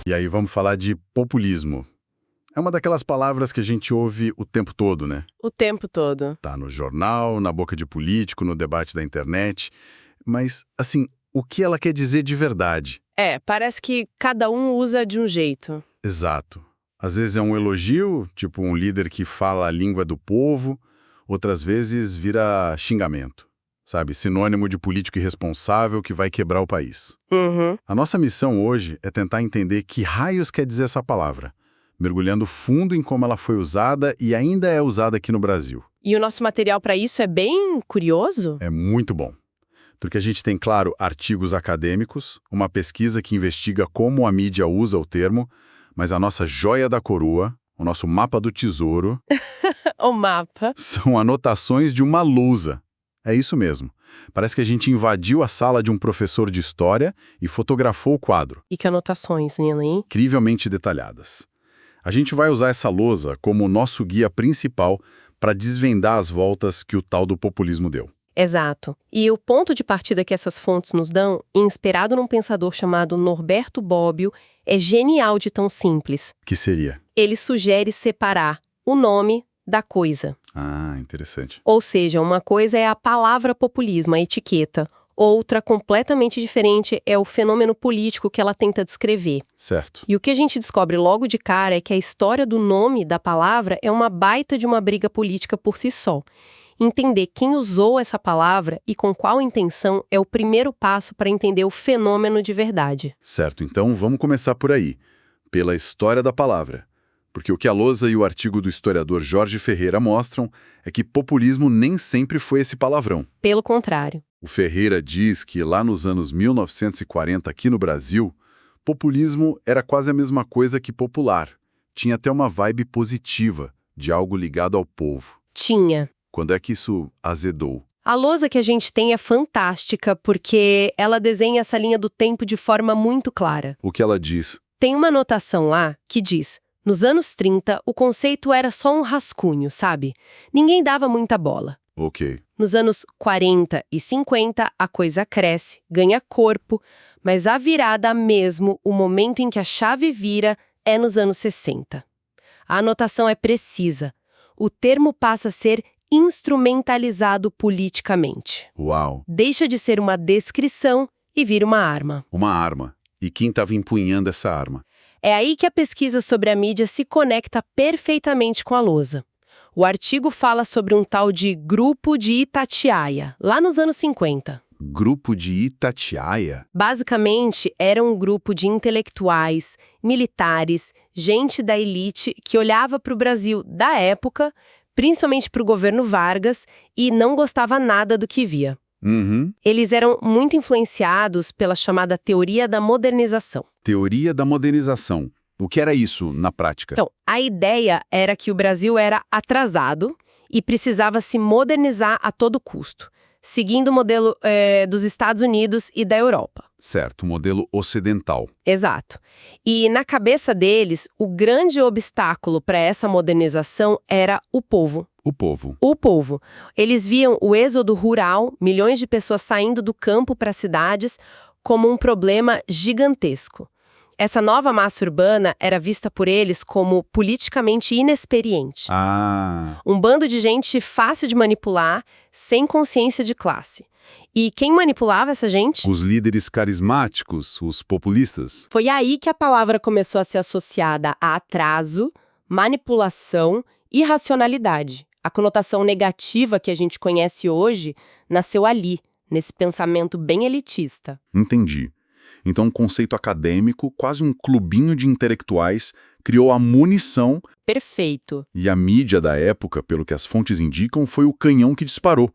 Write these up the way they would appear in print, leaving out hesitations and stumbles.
E aí vamos falar de populismo. É uma daquelas palavras que a gente ouve o tempo todo, né? O tempo todo. Tá no jornal, na boca de político, no debate da internet. Mas, assim, o que ela quer dizer de verdade? Parece que cada um usa de um jeito. Exato. Às vezes é um elogio, tipo um líder que fala a língua do povo, outras vezes vira xingamento, sabe? Sinônimo de político irresponsável que vai quebrar o país. Uhum. A nossa missão hoje é tentar entender que raios quer dizer essa palavra, mergulhando fundo em como ela foi usada e ainda é usada aqui no Brasil. E o nosso material para isso é bem curioso? É muito bom. Porque a gente tem, claro, artigos acadêmicos, uma pesquisa que investiga como a mídia usa o termo, mas a nossa joia da coroa, o nosso mapa do tesouro, O mapa. são anotações de uma lousa. É isso mesmo. Parece que a gente invadiu a sala de um professor de história e fotografou o quadro, E que anotações, Nina, hein? incrivelmente detalhadas. A gente vai usar essa lousa como o nosso guia principal para desvendar as voltas que o tal do populismo deu. Exato. E o ponto de partida que essas fontes nos dão, inspirado num pensador chamado Norberto Bobbio, é genial de tão simples. Que seria? Ele sugere separar o nome da coisa. Ah, interessante. Ou seja, uma coisa é a palavra populismo, a etiqueta. Outra, completamente diferente, é o fenômeno político que ela tenta descrever. Certo. E o que a gente descobre logo de cara é que a história do nome da palavra é uma baita de uma briga política por si só. Entender quem usou essa palavra e com qual intenção é o primeiro passo para entender o fenômeno de verdade. Certo, então vamos começar por aí, pela história da palavra. Porque o que a lousa e o artigo do historiador Jorge Ferreira mostram é que populismo nem sempre foi esse palavrão. Pelo contrário. O Ferreira diz que lá nos anos 1940, aqui no Brasil, populismo era quase a mesma coisa que popular. Tinha até uma vibe positiva, de algo ligado ao povo. Tinha. Quando é que isso azedou? A lousa que a gente tem é fantástica porque ela desenha essa linha do tempo de forma muito clara. O que ela diz? Tem uma anotação lá que diz: nos anos 30, o conceito era só um rascunho, sabe? Ninguém dava muita bola. Ok. Nos anos 40 e 50, a coisa cresce, ganha corpo, mas a virada mesmo, o momento em que a chave vira, é nos anos 60. A anotação é precisa. O termo passa a ser instrumentalizado politicamente. Uau. Deixa de ser uma descrição e vira uma arma. Uma arma. E quem estava empunhando essa arma? É aí que a pesquisa sobre a mídia se conecta perfeitamente com a lousa. O artigo fala sobre um tal de Grupo de Itatiaia, lá nos anos 50. Grupo de Itatiaia? Basicamente, era um grupo de intelectuais, militares, gente da elite que olhava para o Brasil da época, principalmente para o governo Vargas, e não gostava nada do que via. Uhum. Eles eram muito influenciados pela chamada teoria da modernização. Teoria da modernização. O que era isso, na prática? Então, a ideia era que o Brasil era atrasado e precisava se modernizar a todo custo, seguindo o modelo dos Estados Unidos e da Europa. Certo, um modelo ocidental. Exato. E na cabeça deles, o grande obstáculo para essa modernização era o povo. O povo. O povo. Eles viam o êxodo rural, milhões de pessoas saindo do campo para as cidades, como um problema gigantesco. Essa nova massa urbana era vista por eles como politicamente inexperiente. Ah, Um bando de gente fácil de manipular, sem consciência de classe. E quem manipulava essa gente? os líderes carismáticos, os populistas. Foi aí que a palavra começou a ser associada a atraso, manipulação e irracionalidade. A conotação negativa que a gente conhece hoje nasceu ali, nesse pensamento bem elitista. Entendi. Então, um conceito acadêmico, quase um clubinho de intelectuais, criou a munição Perfeito. e a mídia da época, pelo que as fontes indicam, foi o canhão que disparou.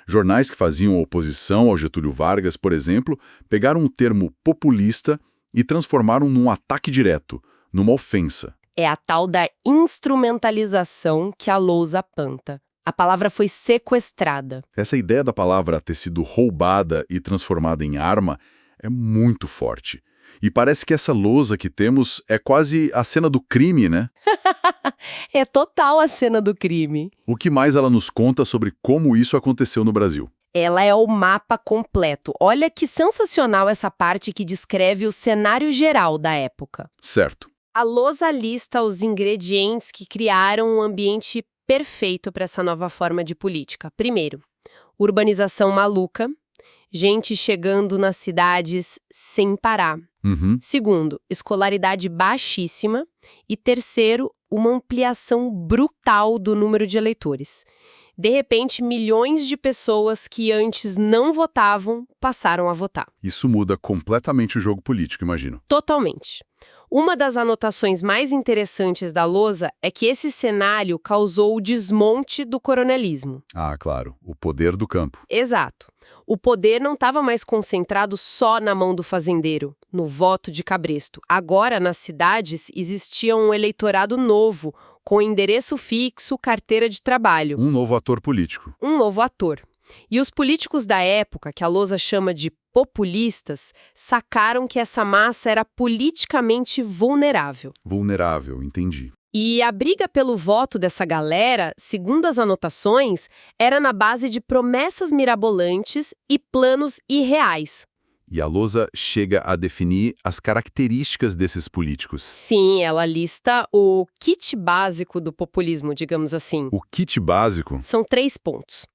Jornais que faziam oposição ao Getúlio Vargas, por exemplo, pegaram o termo populista e transformaram num ataque direto, numa ofensa. É a tal da instrumentalização que a lousa aponta. A palavra foi sequestrada. Essa ideia da palavra ter sido roubada e transformada em arma é muito forte. E parece que essa lousa que temos é quase a cena do crime, né? É total a cena do crime. O que mais ela nos conta sobre como isso aconteceu no Brasil? Ela é o mapa completo. Olha que sensacional essa parte que descreve o cenário geral da época. Certo. A lousa lista os ingredientes que criaram um ambiente perfeito para essa nova forma de política. Primeiro, urbanização maluca, gente chegando nas cidades sem parar. Uhum. Segundo, escolaridade baixíssima. E terceiro, uma ampliação brutal do número de eleitores. De repente, milhões de pessoas que antes não votavam passaram a votar. Isso muda completamente o jogo político, imagino. Totalmente. Uma das anotações mais interessantes da lousa é que esse cenário causou o desmonte do coronelismo. Ah, claro. O poder do campo. Exato. O poder não estava mais concentrado só na mão do fazendeiro, no voto de cabresto. Agora, nas cidades, existia um eleitorado novo, com endereço fixo, carteira de trabalho. Um novo ator político. Um novo ator. E os políticos da época, que a lousa chama de populistas, sacaram que essa massa era politicamente vulnerável. Vulnerável, entendi. E a briga pelo voto dessa galera, segundo as anotações, era na base de promessas mirabolantes e planos irreais. E a lousa chega a definir as características desses políticos. Sim, ela lista o kit básico do populismo, digamos assim. O kit básico? São 3 pontos.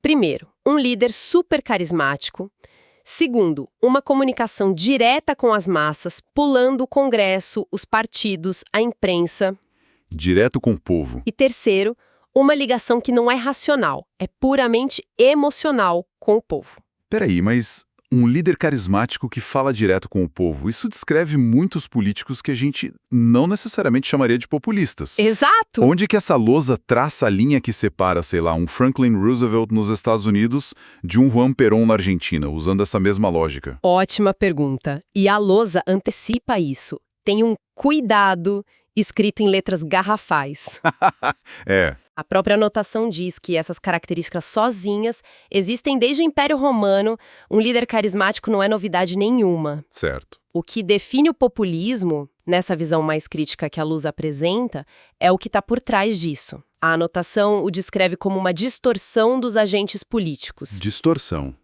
Primeiro, um líder super carismático. Segundo, uma comunicação direta com as massas, pulando o Congresso, os partidos, a imprensa. Direto com o povo. E terceiro, uma ligação que não é racional, é puramente emocional com o povo. Peraí, mas um líder carismático que fala direto com o povo, isso descreve muitos políticos que a gente não necessariamente chamaria de populistas. Exato! Onde que essa lousa traça a linha que separa, sei lá, um Franklin Roosevelt nos Estados Unidos de um Juan Perón na Argentina, usando essa mesma lógica? Ótima pergunta. E a lousa antecipa isso. Tem um cuidado escrito em letras garrafais. É. A própria anotação diz que essas características sozinhas existem desde o Império Romano. Um líder carismático não é novidade nenhuma. Certo. O que define o populismo, nessa visão mais crítica que a Luz apresenta, é o que está por trás disso. A anotação o descreve como uma distorção dos agentes políticos. Distorção.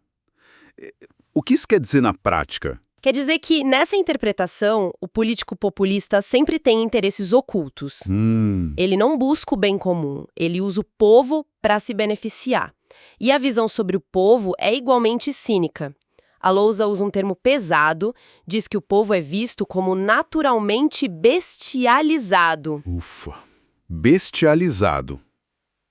O que isso quer dizer na prática? Quer dizer que, nessa interpretação, o político populista sempre tem interesses ocultos. Ele não busca o bem comum, ele usa o povo para se beneficiar. E a visão sobre o povo é igualmente cínica. A lousa usa um termo pesado, diz que o povo é visto como naturalmente bestializado. Ufa. Bestializado.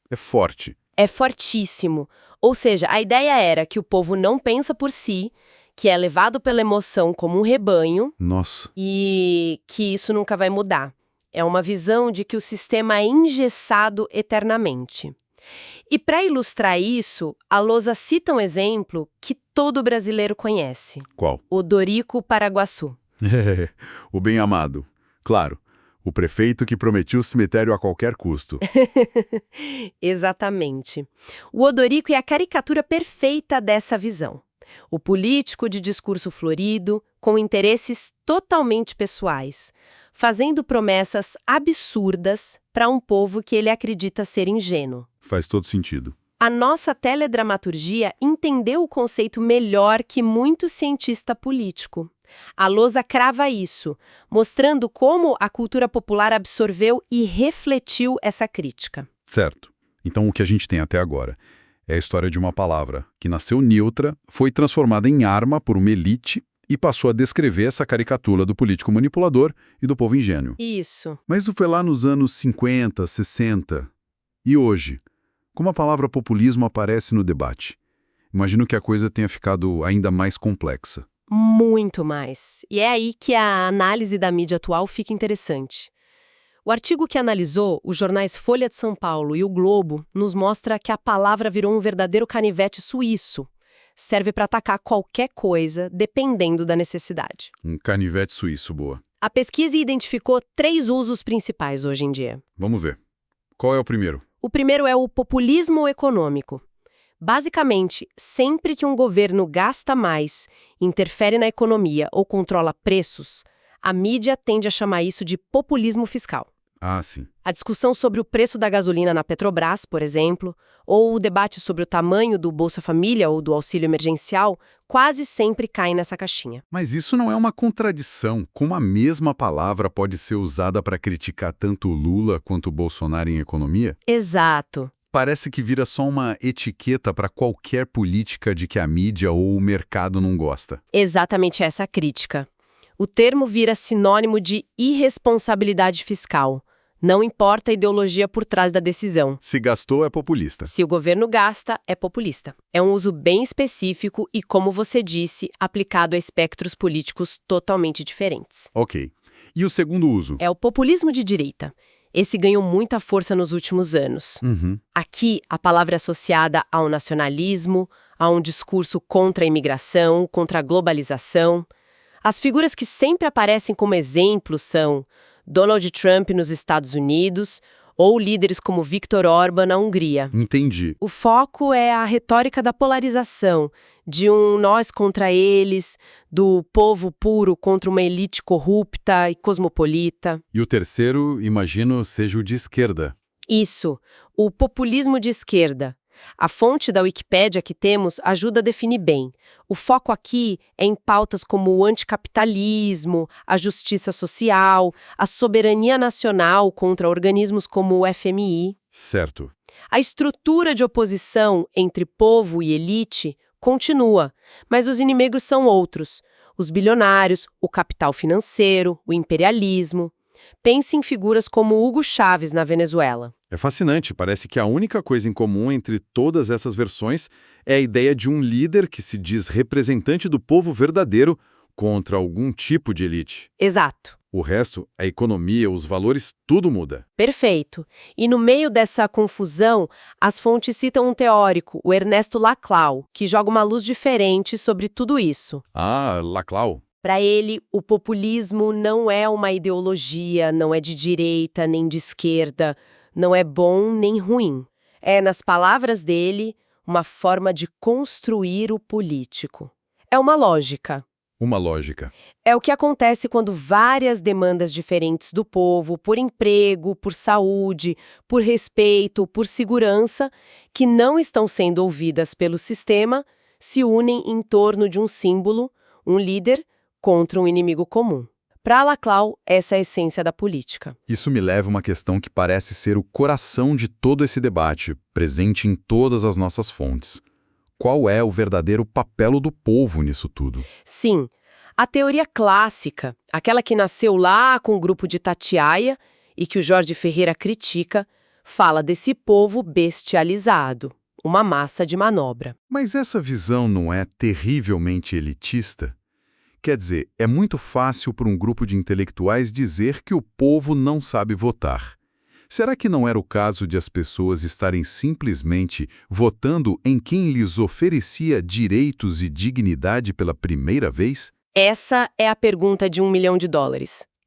É forte. É fortíssimo. Ou seja, a ideia era que o povo não pensa por si, que é levado pela emoção como um rebanho. Nossa. E que isso nunca vai mudar. É uma visão de que o sistema é engessado eternamente. E para ilustrar isso, a lousa cita um exemplo que todo brasileiro conhece. Qual? Odorico Paraguaçu. O bem-amado. Claro, o prefeito que prometia o cemitério a qualquer custo. Exatamente. O Odorico é a caricatura perfeita dessa visão. O político de discurso florido, com interesses totalmente pessoais, fazendo promessas absurdas para um povo que ele acredita ser ingênuo. Faz todo sentido. A nossa teledramaturgia entendeu o conceito melhor que muito cientista político. A lousa crava isso, mostrando como a cultura popular absorveu e refletiu essa crítica. Certo. Então o que a gente tem até agora é a história de uma palavra que nasceu neutra, foi transformada em arma por uma elite e passou a descrever essa caricatura do político manipulador e do povo ingênuo. Isso. Mas isso foi lá nos anos 50, 60. E hoje? Como a palavra populismo aparece no debate? Imagino que a coisa tenha ficado ainda mais complexa. Muito mais. E é aí que a análise da mídia atual fica interessante. O artigo que analisou, os jornais Folha de São Paulo e O Globo, nos mostra que a palavra virou um verdadeiro canivete suíço. Serve para atacar qualquer coisa, dependendo da necessidade. Um canivete suíço, boa. A pesquisa identificou 3 usos principais hoje em dia. Vamos ver. Qual é o primeiro? O primeiro é o populismo econômico. Basicamente, sempre que um governo gasta mais, interfere na economia ou controla preços, a mídia tende a chamar isso de populismo fiscal. Ah, sim. A discussão sobre o preço da gasolina na Petrobras, por exemplo, ou o debate sobre o tamanho do Bolsa Família ou do auxílio emergencial, quase sempre caem nessa caixinha. Mas isso não é uma contradição. Como a mesma palavra pode ser usada para criticar tanto o Lula quanto o Bolsonaro em economia? Exato. Parece que vira só uma etiqueta para qualquer política de que a mídia ou o mercado não gosta. Exatamente essa a crítica. O termo vira sinônimo de irresponsabilidade fiscal. Não importa a ideologia por trás da decisão. Se gastou, é populista. Se o governo gasta, é populista. É um uso bem específico e, como você disse, aplicado a espectros políticos totalmente diferentes. Ok. E o segundo uso? É o populismo de direita. Esse ganhou muita força nos últimos anos. Uhum. Aqui, a palavra é associada ao nacionalismo, a um discurso contra a imigração, contra a globalização. As figuras que sempre aparecem como exemplo são Donald Trump nos Estados Unidos ou líderes como Viktor Orbán na Hungria. Entendi. O foco é a retórica da polarização, de um nós contra eles, do povo puro contra uma elite corrupta e cosmopolita. E o terceiro, imagino, seja o de esquerda. Isso, o populismo de esquerda. A fonte da Wikipédia que temos ajuda a definir bem. O foco aqui é em pautas como o anticapitalismo, a justiça social, a soberania nacional contra organismos como o FMI. Certo. A estrutura de oposição entre povo e elite continua, mas os inimigos são outros. Os bilionários, o capital financeiro, o imperialismo. Pense em figuras como Hugo Chávez na Venezuela. É fascinante, parece que a única coisa em comum entre todas essas versões é a ideia de um líder que se diz representante do povo verdadeiro contra algum tipo de elite. Exato. O resto, a economia, os valores, tudo muda. Perfeito. E no meio dessa confusão, as fontes citam um teórico, o Ernesto Laclau, que joga uma luz diferente sobre tudo isso. Ah, Laclau. Para ele, o populismo não é uma ideologia, não é de direita nem de esquerda, não é bom nem ruim. É, nas palavras dele, uma forma de construir o político. É uma lógica. Uma lógica. É o que acontece quando várias demandas diferentes do povo, por emprego, por saúde, por respeito, por segurança, que não estão sendo ouvidas pelo sistema, se unem em torno de um símbolo, um líder, contra um inimigo comum. Para Laclau, essa é a essência da política. Isso me leva a uma questão que parece ser o coração de todo esse debate, presente em todas as nossas fontes. Qual é o verdadeiro papel do povo nisso tudo? Sim, a teoria clássica, aquela que nasceu lá com o grupo de Itatiaia e que o Jorge Ferreira critica, fala desse povo bestializado, uma massa de manobra. Mas essa visão não é terrivelmente elitista? Quer dizer, é muito fácil para um grupo de intelectuais dizer que o povo não sabe votar. Será que não era o caso de as pessoas estarem simplesmente votando em quem lhes oferecia direitos e dignidade pela primeira vez? Essa é a pergunta de $1 milhão.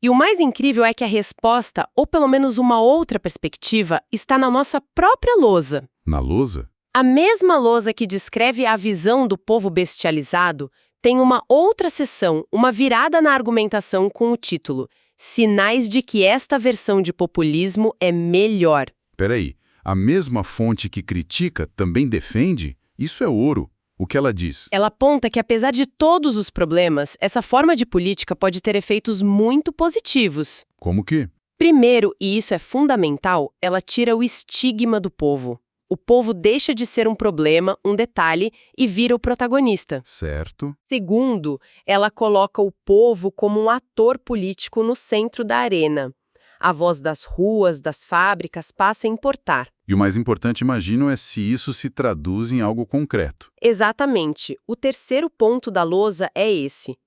E o mais incrível é que a resposta, ou pelo menos uma outra perspectiva, está na nossa própria lousa. Na lousa? A mesma lousa que descreve a visão do povo bestializado tem uma outra seção, uma virada na argumentação com o título Sinais de que esta versão de populismo é melhor. Peraí, a mesma fonte que critica também defende? Isso é ouro. O que ela diz? Ela aponta que, apesar de todos os problemas, essa forma de política pode ter efeitos muito positivos. Como que? Primeiro, e isso é fundamental, ela tira o estigma do povo. O povo deixa de ser um problema, um detalhe, e vira o protagonista. Certo. Segundo, ela coloca o povo como um ator político no centro da arena. A voz das ruas, das fábricas, passa a importar. E o mais importante, imagino, é se isso se traduz em algo concreto. Exatamente. O terceiro ponto da lousa é esse.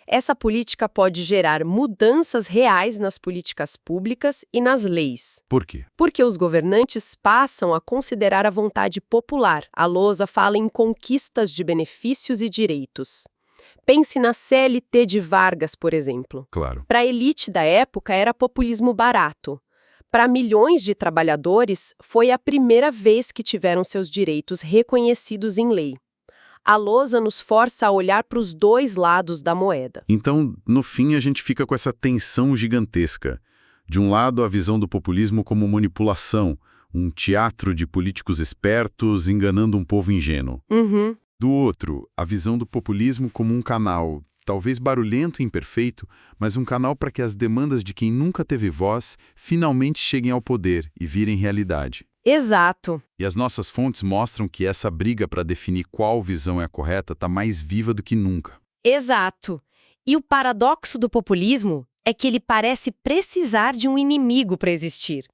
Essa política pode gerar mudanças reais nas políticas públicas e nas leis. Por quê? Porque os governantes passam a considerar a vontade popular. A lousa fala em conquistas de benefícios e direitos. Pense na CLT de Vargas, por exemplo. Claro. Para a elite da época, era populismo barato. Para milhões de trabalhadores, foi a primeira vez que tiveram seus direitos reconhecidos em lei. A lousa nos força a olhar para os dois lados da moeda. Então, no fim, a gente fica com essa tensão gigantesca. De um lado, a visão do populismo como manipulação, um teatro de políticos espertos enganando um povo ingênuo. Uhum. Do outro, a visão do populismo como um canal, talvez barulhento e imperfeito, mas um canal para que as demandas de quem nunca teve voz finalmente cheguem ao poder e virem realidade. Exato. E as nossas fontes mostram que essa briga para definir qual visão é a correta está mais viva do que nunca. Exato. E o paradoxo do populismo é que ele parece precisar de um inimigo para existir.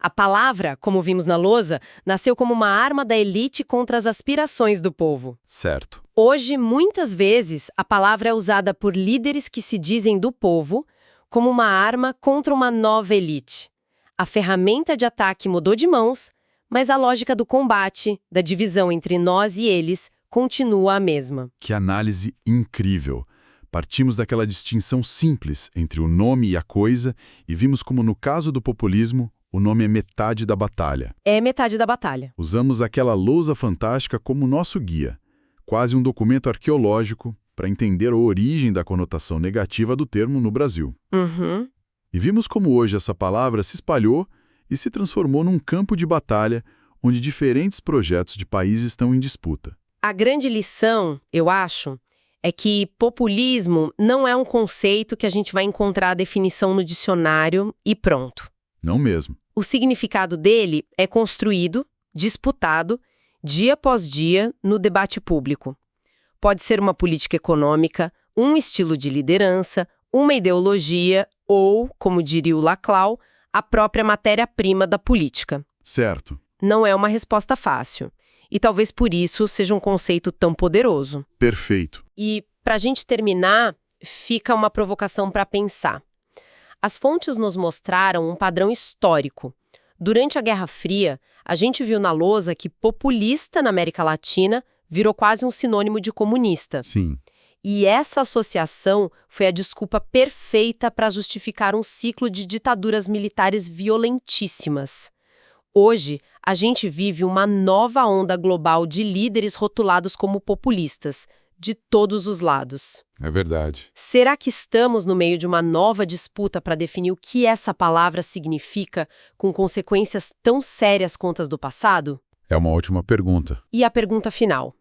A palavra, como vimos na lousa, nasceu como uma arma da elite contra as aspirações do povo. Certo. Hoje, muitas vezes, a palavra é usada por líderes que se dizem do povo como uma arma contra uma nova elite. A ferramenta de ataque mudou de mãos, mas a lógica do combate, da divisão entre nós e eles, continua a mesma. Que análise incrível! Partimos daquela distinção simples entre o nome e a coisa e vimos como, no caso do populismo, o nome é metade da batalha. É metade da batalha. Usamos aquela lousa fantástica como nosso guia, quase um documento arqueológico para entender a origem da conotação negativa do termo no Brasil. Uhum. E vimos como hoje essa palavra se espalhou e se transformou num campo de batalha onde diferentes projetos de país estão em disputa. A grande lição, eu acho, é que populismo não é um conceito que a gente vai encontrar a definição no dicionário e pronto. Não mesmo. O significado dele é construído, disputado, dia após dia, no debate público. Pode ser uma política econômica, um estilo de liderança, uma ideologia ou, como diria o Laclau, a própria matéria-prima da política. Certo. Não é uma resposta fácil. E talvez por isso seja um conceito tão poderoso. Perfeito. E, para a gente terminar, fica uma provocação para pensar. As fontes nos mostraram um padrão histórico. Durante a Guerra Fria, a gente viu na lousa que populista na América Latina virou quase um sinônimo de comunista. Sim. E essa associação foi a desculpa perfeita para justificar um ciclo de ditaduras militares violentíssimas. Hoje, a gente vive uma nova onda global de líderes rotulados como populistas, de todos os lados. É verdade. Será que estamos no meio de uma nova disputa para definir o que essa palavra significa, com consequências tão sérias quanto as do passado? É uma ótima pergunta. E a pergunta final.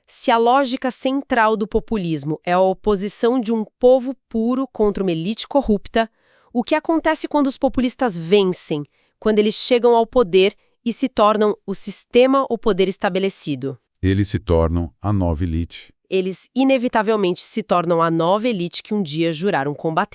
Se a lógica central do populismo é a oposição de um povo puro contra uma elite corrupta, o que acontece quando os populistas vencem, quando eles chegam ao poder e se tornam o sistema ou poder estabelecido? Eles se tornam a nova elite. Eles inevitavelmente se tornam a nova elite que um dia juraram combater.